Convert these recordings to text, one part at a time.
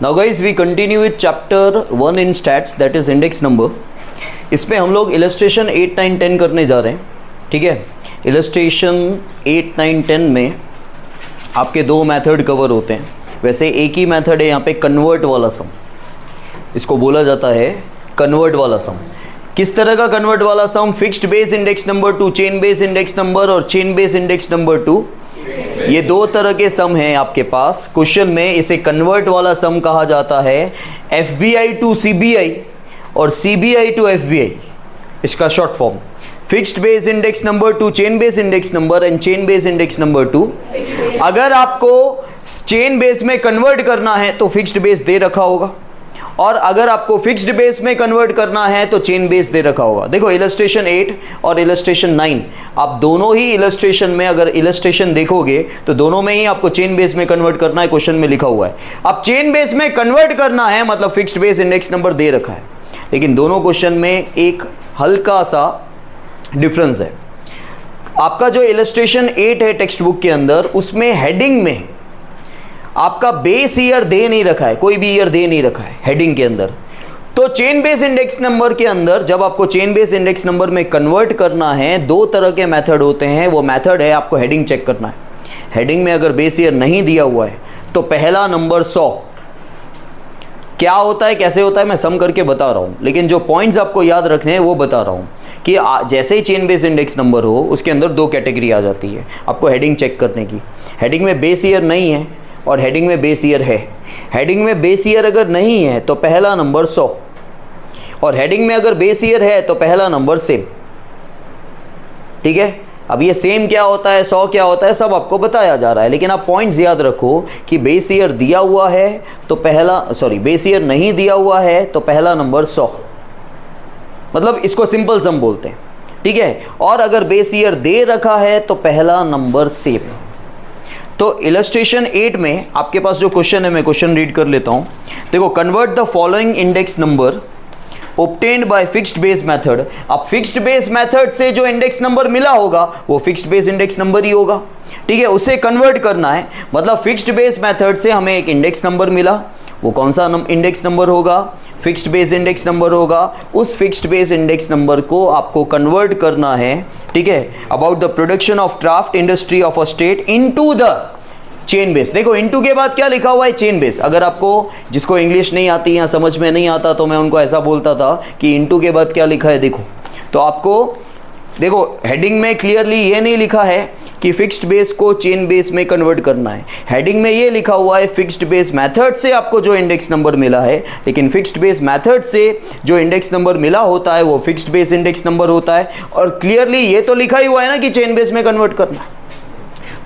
Now guys we continue with chapter 1 in stats, that is index number. इसमें हम लोग illustration 8, 9, 10 करने जा रहे हैं। ठीक है, इलस्ट्रेशन 8, 9, 10 में आपके दो मेथड कवर होते हैं। वैसे एक ही मेथड है यहाँ पे, कन्वर्ट वाला सम, इसको बोला जाता है कन्वर्ट वाला सम। किस तरह का कन्वर्ट वाला sum? Fixed base index number to chain base index number और chain base index number to, ये दो तरह के सम हैं आपके पास। क्वेश्चन में इसे कन्वर्ट वाला सम कहा जाता है। एफबीआई टू सीबीआई और सीबीआई टू एफबीआई, इसका short form. Fixed base index number to chain base index number and chain base index number to. अगर आपको चेन बेस में कन्वर्ट करना है तो फिक्स्ड बेस दे रखा होगा, और अगर आपको फिक्स्ड बेस में कन्वर्ट करना है तो चेन बेस दे रखा होगा। देखो इलस्ट्रेशन 8 और इलस्ट्रेशन 9, आप दोनों ही इलस्ट्रेशन में अगर इलस्ट्रेशन देखोगे तो दोनों में ही आपको चेन बेस में कन्वर्ट करना है, क्वेश्चन में लिखा हुआ है। अब चेन बेस में कन्वर्ट करना है मतलब फिक्स्ड बेस इंडेक्स नंबर दे रखा है, लेकिन दोनों क्वेश्चन में एक हल्का सा डिफरेंस है। आपका जो इलस्ट्रेशन 8 है टेक्स्ट बुक के अंदर, उसमें हेडिंग में आपका बेस ईयर दे नहीं रखा है, कोई भी ईयर दे नहीं रखा है हेडिंग के अंदर। तो चेन बेस इंडेक्स नंबर के अंदर जब आपको चेन बेस इंडेक्स नंबर में कन्वर्ट करना है, दो तरह के मेथड होते हैं। वो मेथड है आपको हेडिंग चेक करना है। हेडिंग में अगर बेस ईयर नहीं दिया हुआ है तो पहला नंबर 100 क्या होता है, कैसे होता है, मैं सम करके बता रहा हूं, लेकिन जो पॉइंट्स आपको याद रखने हैं वो बता रहा हूं कि जैसे ही चेन बेस इंडेक्स नंबर हो उसके अंदर दो कैटेगरी आ जाती है आपको हेडिंग चेक करने की। हेडिंग में बेस ईयर नहीं है और हेडिंग में बेस ईयर है। हेडिंग में बेस ईयर अगर नहीं है तो पहला नंबर 100, और हेडिंग में अगर बेस ईयर है तो पहला नंबर सेम। ठीक है, अब ये सेम क्या होता है, 100 क्या होता है, सब आपको बताया जा रहा है, लेकिन आप पॉइंट्स याद रखो कि बेस ईयर दिया हुआ है तो पहला, बेस ईयर नहीं दिया हुआ है तो पहला नंबर 100, मतलब इसको सिंपल सम बोलते हैं। ठीक है, और अगर बेस ईयर दे रखा है तो पहला नंबर सेम। तो इलस्ट्रेशन 8 में आपके पास जो क्वेश्चन है, मैं क्वेश्चन रीड कर लेता हूं। देखो, convert the following index number obtained by fixed base method। अब फिक्स्ड बेस मेथड से जो इंडेक्स नंबर मिला होगा वो फिक्स्ड बेस इंडेक्स नंबर ही होगा। ठीक है, उसे कन्वर्ट करना है, मतलब फिक्स्ड बेस मेथड से हमें एक इंडेक्स नंबर मिला, वो कौन सा इंडेक्स नंबर होगा, फिक्स्ड बेस इंडेक्स नंबर होगा। उस फिक्स्ड बेस इंडेक्स नंबर को आपको कन्वर्ट करना है। ठीक है, about the production of craft industry of a state into the chain base. देखो इनटू के बाद क्या लिखा हुआ है, चेन बेस। अगर आपको जिसको इंग्लिश नहीं आती या समझ में नहीं आता तो मैं उनको ऐसा बोलता था कि इनटू के बाद क्या लिखा है, देखो तो आपको देखो हेडिंग में क्लियरली ये नहीं लिखा है कि फिक्स्ड बेस को चेन बेस में कन्वर्ट करना है। हेडिंग में ये लिखा हुआ है फिक्स्ड बेस मेथड से आपको जो इंडेक्स नंबर मिला है, लेकिन फिक्स्ड बेस मेथड से जो इंडेक्स नंबर मिला होता है वो फिक्स्ड बेस इंडेक्स नंबर होता है। और क्लियरली ये तो लिखा ही हुआ है ना कि चेन बेस में कन्वर्ट करना है,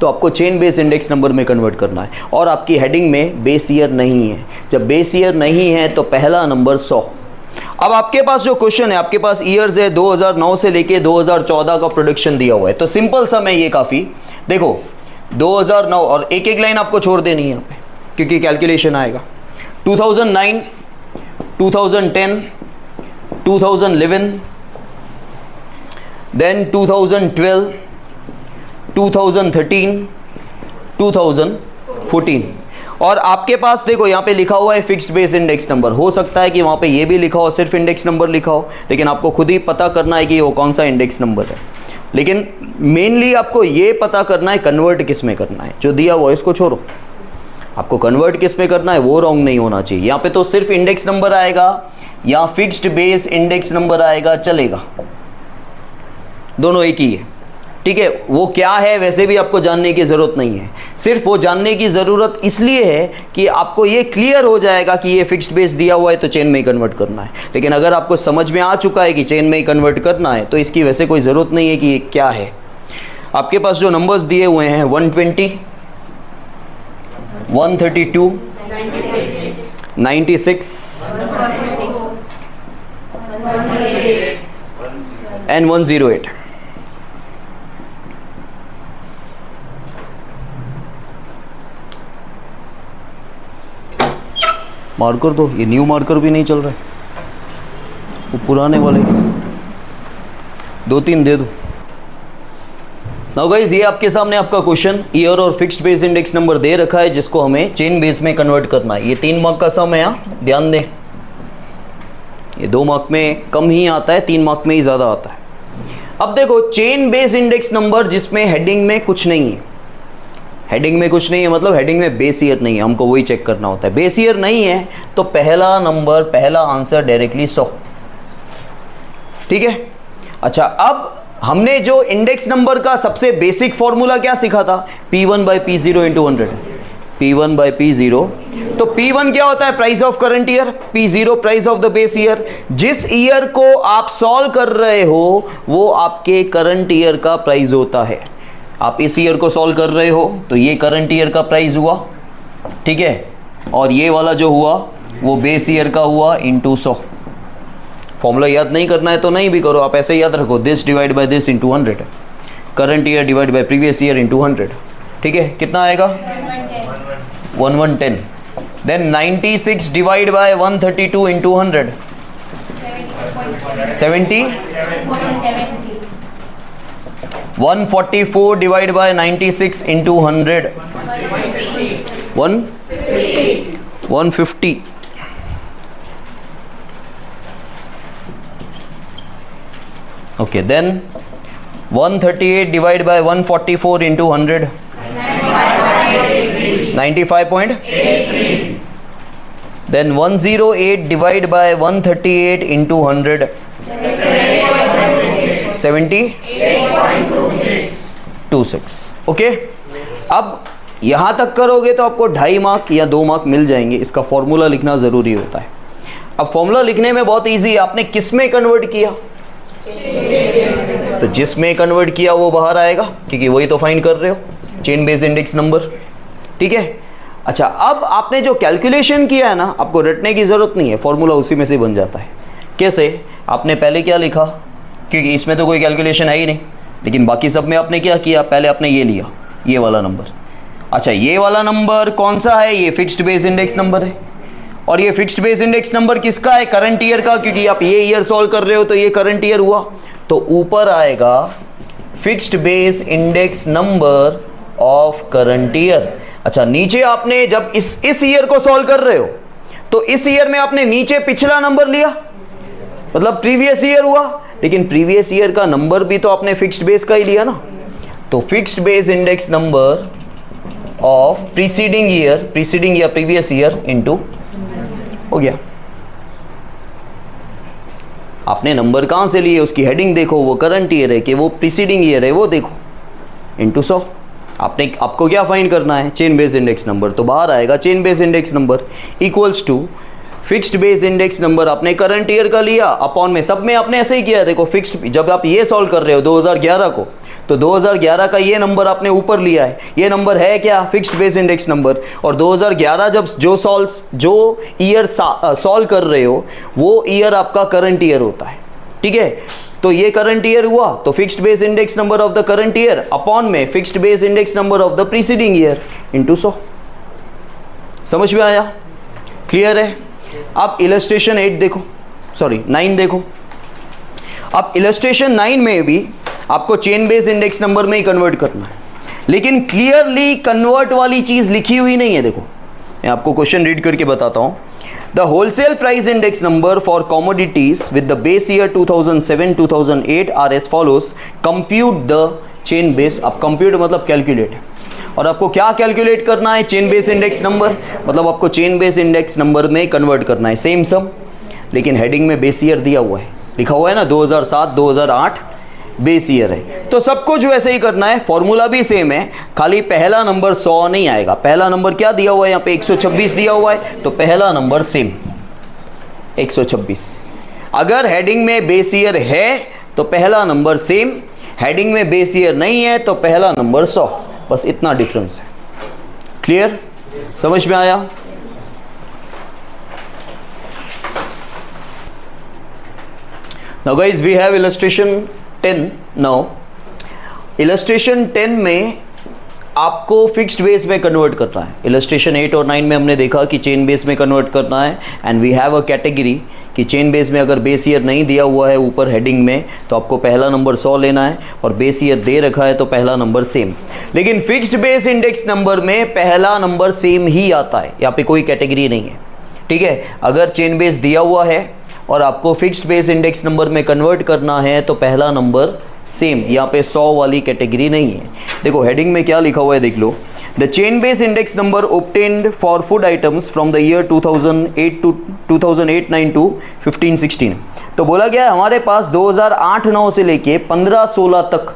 तो आपको चेन बेस इंडेक्स नंबर में कन्वर्ट करना है। और आपकी हेडिंग में बेस ईयर नहीं है, जब बेस ईयर नहीं है तो पहला नंबर 100। अब आपके पास जो क्वेश्चन है, आपके पास ईयर्स है 2009 से लेके 2014 का प्रोडक्शन दिया हुआ है, तो सिंपल सम है ये काफ़ी। देखो 2009 और एक एक लाइन आपको छोड़ देनी है यहाँ पे क्योंकि कैलकुलेशन आएगा। 2009, 2010, 2011, देन 2012, 2013, 2014। और आपके पास देखो यहाँ पे लिखा हुआ है फिक्स्ड बेस इंडेक्स नंबर। हो सकता है कि वहाँ पे ये भी लिखा हो, सिर्फ इंडेक्स नंबर लिखा हो, लेकिन आपको खुद ही पता करना है कि वो कौन सा इंडेक्स नंबर है। लेकिन मेनली आपको ये पता करना है कन्वर्ट किस में करना है। जो दिया हुआ है इसको छोड़ो, आपको कन्वर्ट किस में करना है वो रॉन्ग नहीं होना चाहिए। यहाँ पे तो सिर्फ इंडेक्स नंबर आएगा या फिक्स्ड बेस इंडेक्स नंबर आएगा, चलेगा, दोनों एक ही है। ठीक है, वो क्या है वैसे भी आपको जानने की ज़रूरत नहीं है, सिर्फ वो जानने की ज़रूरत इसलिए है कि आपको ये क्लियर हो जाएगा कि ये फिक्स्ड बेस दिया हुआ है तो चेन में ही कन्वर्ट करना है। लेकिन अगर आपको समझ में आ चुका है कि चेन में ही कन्वर्ट करना है तो इसकी वैसे कोई ज़रूरत नहीं है कि ये क्या है। आपके पास जो नंबर्स दिए हुए हैं 120, 132, 96 एंड 108। मार्कर दो, ये न्यू मार्कर भी नहीं चल रहा है, वो पुराने वाले 2-3 दे दो। नाउ गाइस, ये आपके सामने आपका क्वेश्चन ईयर और फिक्स्ड बेस इंडेक्स नंबर दे रखा है जिसको हमें चेन बेस में कन्वर्ट करना है। ये 3 मार्क का सम है, यहाँ ध्यान दें। ये 2 मार्क में कम ही आता है, 3 मार्क में ही ज़्यादा आता है। अब देखो, चेन बेस इंडेक्स नंबर जिसमें हेडिंग में कुछ नहीं है, हेडिंग में कुछ नहीं है मतलब हेडिंग में बेस ईयर नहीं है, हमको वही चेक करना होता है। बेस ईयर नहीं है तो पहला नंबर, पहला आंसर डायरेक्टली 100, ठीक है। अच्छा, अब हमने जो इंडेक्स नंबर का सबसे बेसिक फॉर्मूला क्या सीखा था, P1 by P0 into 100, P1 by P0। तो P1 क्या होता है, price of current year, P0 price of the base year. जिस ईयर को आप सॉल्व कर रहे हो वो आपके करंट ईयर का प्राइस होता है। आप इस ईयर को सॉल्व कर रहे हो तो ये करंट ईयर का प्राइस हुआ, ठीक है, और ये वाला जो हुआ वो बेस ईयर का हुआ इंटू 100। फॉर्मूला याद नहीं करना है तो नहीं भी करो, आप ऐसे याद रखो, this divide by this into 100, current year divide by previous year into 100, ठीक है। कितना आएगा, 1110। Then 96 divide by 132 into 100, 70। 144 divide by 96 into 100, 150। Okay, then 138 divided by 144 into 100, 95.83. Then 108 divided by 138 into 100, 78.26. Okay, अब यहाँ तक करोगे तो आपको 2.5 मार्क या 2 मार्क मिल जाएंगे। इसका फॉर्मूला लिखना ज़रूरी होता है। अब फॉर्मूला लिखने में बहुत इजी है, आपने किस में कन्वर्ट किया, तो जिसमें कन्वर्ट किया वो बाहर आएगा, क्योंकि वही तो फाइंड कर रहे हो, चेन बेस इंडेक्स नंबर, ठीक है। अच्छा, अब आपने जो कैलकुलेशन किया है ना, आपको रटने की ज़रूरत नहीं है, फॉर्मूला उसी में से बन जाता है। कैसे, आपने पहले क्या लिखा, क्योंकि इसमें तो कोई कैलकुलेशन है ही नहीं, लेकिन बाकी सब में आपने क्या किया, पहले आपने ये लिया, ये वाला नंबर। अच्छा, ये वाला नंबर कौन सा है, ये फिक्स्ड बेस इंडेक्स नंबर है। और ये फिक्स्ड बेस इंडेक्स नंबर किसका है, करंट ईयर का, क्योंकि आप ये ईयर सॉल्व कर रहे हो तो ये करंट ईयर हुआ। तो ऊपर आएगा fixed base index number of current year. अच्छा, नीचे आपने जब इस ईयर को सॉल्व कर रहे हो तो इस ईयर में आपने नीचे पिछला नंबर लिया, मतलब प्रीवियस ईयर हुआ, लेकिन प्रीवियस ईयर का नंबर भी तो आपने फिक्स्ड बेस का ही लिया ना। तो fixed base index number of preceding या प्रीवियस ईयर इनटू हो गया। आपने नंबर कहां से लिए, उसकी हेडिंग देखो, वो करंट ईयर है कि वो प्रीसीडिंग ईयर है, वो देखो, इनटू 100। आपको क्या फाइंड करना है, चेन बेस इंडेक्स नंबर। तो बाहर आएगा chain base index number equals to fixed base index number, आपने करंट ईयर का लिया अपॉन में, सब में आपने ऐसे ही किया है। देखो, फिक्स्ड, जब आप ये सॉल्व कर रहे हो 2011 को, तो 2011 का ये नंबर आपने ऊपर लिया है, ये नंबर है क्या, फिक्स्ड बेस इंडेक्स नंबर। और 2011 जब जो ईयर सॉल्व कर रहे हो वो ईयर आपका करंट ईयर होता है, ठीक है। तो ये करंट ईयर हुआ, तो fixed base index number of the current year upon में fixed base index number of the preceding year into 100। समझ में आया, क्लियर है। अब इलस्ट्रेशन 9 देखो। अब इलस्ट्रेशन 9 में भी आपको चेन बेस इंडेक्स नंबर में ही कन्वर्ट करना है, लेकिन क्लियरली कन्वर्ट वाली चीज लिखी हुई नहीं है। देखो, मैं आपको क्वेश्चन रीड करके बताता हूं। The wholesale price index number for commodities with the base year 2007-2008 are as follows, compute the chain base. अब कंप्यूट मतलब कैलकुलेट, और आपको क्या कैलकुलेट करना है, चेन बेस इंडेक्स नंबर, मतलब आपको चेन बेस इंडेक्स नंबर में कन्वर्ट करना है, सेम सम, लेकिन हेडिंग में बेस ईयर दिया हुआ है, लिखा हुआ है ना 2007-2008 बेस ईयर है। तो सब कुछ वैसे ही करना है, फॉर्मूला भी सेम है, खाली पहला नंबर 100 नहीं आएगा। पहला नंबर क्या दिया हुआ है, यहाँ पे 126 दिया हुआ है, तो पहला नंबर सेम 126। अगर हेडिंग में बेस ईयर है तो पहला नंबर सेम, हेडिंग में बेस ईयर नहीं है तो पहला नंबर 100, बस इतना डिफरेंस है। क्लियर, समझ में आया। Now guys, we have illustration 10 now. illustration 10 में आपको फिक्स्ड बेस में कन्वर्ट करना है। illustration 8 और 9 में हमने देखा कि चेन बेस में कन्वर्ट करना है, and we have a category कि चेन बेस में अगर बेस ईयर नहीं दिया हुआ है ऊपर हेडिंग में तो आपको पहला नंबर 100 लेना है, और बेस ईयर दे रखा है तो पहला नंबर सेम। लेकिन फिक्स्ड बेस इंडेक्स नंबर में पहला नंबर सेम ही आता है, यहाँ पे कोई कैटेगरी नहीं है, ठीक है। अगर चेन बेस दिया हुआ है और आपको फिक्स्ड बेस इंडेक्स नंबर में कन्वर्ट करना है तो पहला नंबर सेम, यहाँ पे 100 वाली कैटेगरी नहीं है। देखो हेडिंग में क्या लिखा हुआ है देख लो, the chain base index number obtained for food items from the year 2008-9 to 15-16। तो बोला गया हमारे पास 2008-9 से लेके 15-16 तक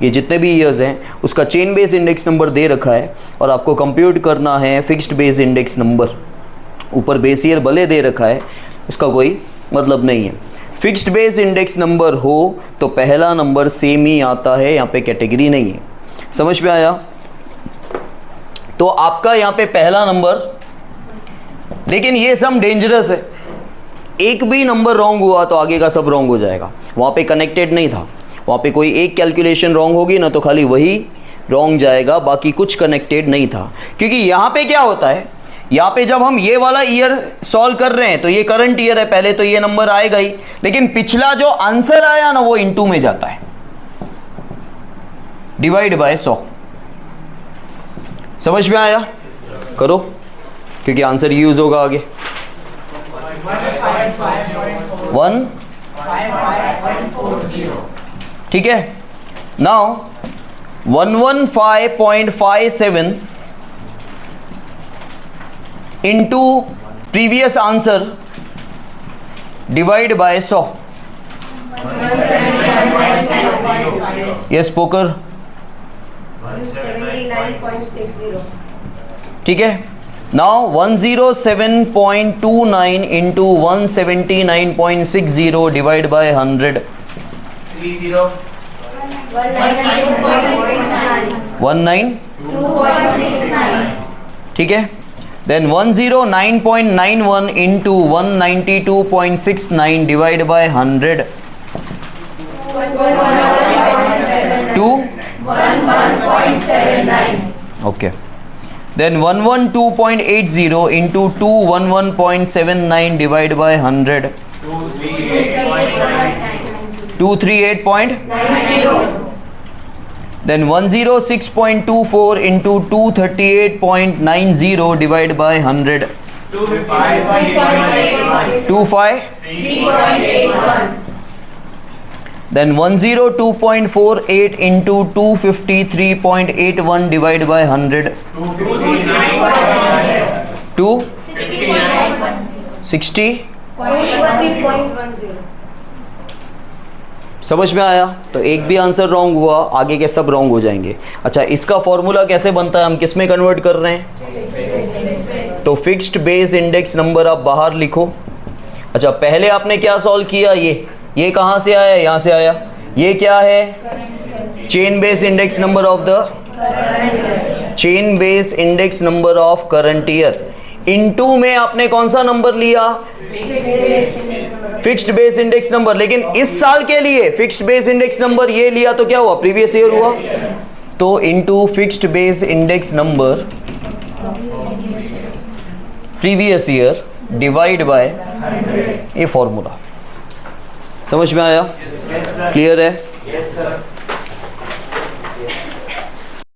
ये जितने भी ईयर्स हैं उसका चेन बेस इंडेक्स नंबर दे रखा है, और आपको कंप्यूट करना है फिक्स्ड बेस इंडेक्स नंबर। ऊपर बेस ईयर भले दे रखा है उसका कोई मतलब नहीं है। फिक्स्ड बेस इंडेक्स नंबर हो तो पहला नंबर सेम ही आता है, यहाँ पे कैटेगरी नहीं है। समझ में आया? तो आपका यहाँ पे पहला नंबर, लेकिन ये सम डेंजरस है, एक भी नंबर रॉन्ग हुआ तो आगे का सब रॉन्ग हो जाएगा। वहाँ पे कनेक्टेड नहीं था, वहाँ पे कोई एक कैलकुलेशन रॉन्ग होगी ना तो खाली वही रॉन्ग जाएगा, बाकी कुछ कनेक्टेड नहीं था। क्योंकि यहाँ पे क्या होता है, यहाँ पे जब हम ये वाला ईयर सॉल्व कर रहे हैं तो ये करंट ईयर है, पहले तो ये नंबर आएगा ही, लेकिन पिछला जो आंसर आया ना वो इनटू में जाता है, डिवाइड बाय 100। समझ में आया? करो, क्योंकि आंसर यूज होगा आगे। 1 ठीक है। Now 115.57 into previous answer divide by 100. Yes, poker. 179.60. ठीक है। Now 107.29 into 179.60 divide by 100. 192.69. ठीक है। Then 109.91 into 192.69 divide by 100 to 11.79. okay. Then 112.80 into 211.79 divide by 100 238. Then 106.24 into 238.90 divide by 100 25. Then 102.48 into 253.81 divide by 100 2 60. समझ में आया? तो एक भी आंसर रॉन्ग हुआ, आगे के सब रॉन्ग हो जाएंगे। अच्छा, इसका फॉर्मूला कैसे बनता है, हम किस में कन्वर्ट कर रहे हैं? तो फिक्स्ड बेस इंडेक्स नंबर आप बाहर लिखो। अच्छा, पहले आपने क्या सॉल्व किया, ये कहाँ से आया? यहाँ से आया। ये क्या है? Chain base index number of the chain base index number of current year. Into में आपने कौन सा नंबर लिया? Fixed base index number. लेकिन इस साल के लिए फिक्स्ड बेस इंडेक्स नंबर ये लिया तो क्या हुआ? प्रीवियस ईयर हुआ। तो into fixed base index number previous year divide bye ये फॉर्मूला। समझ में आया? क्लियर है?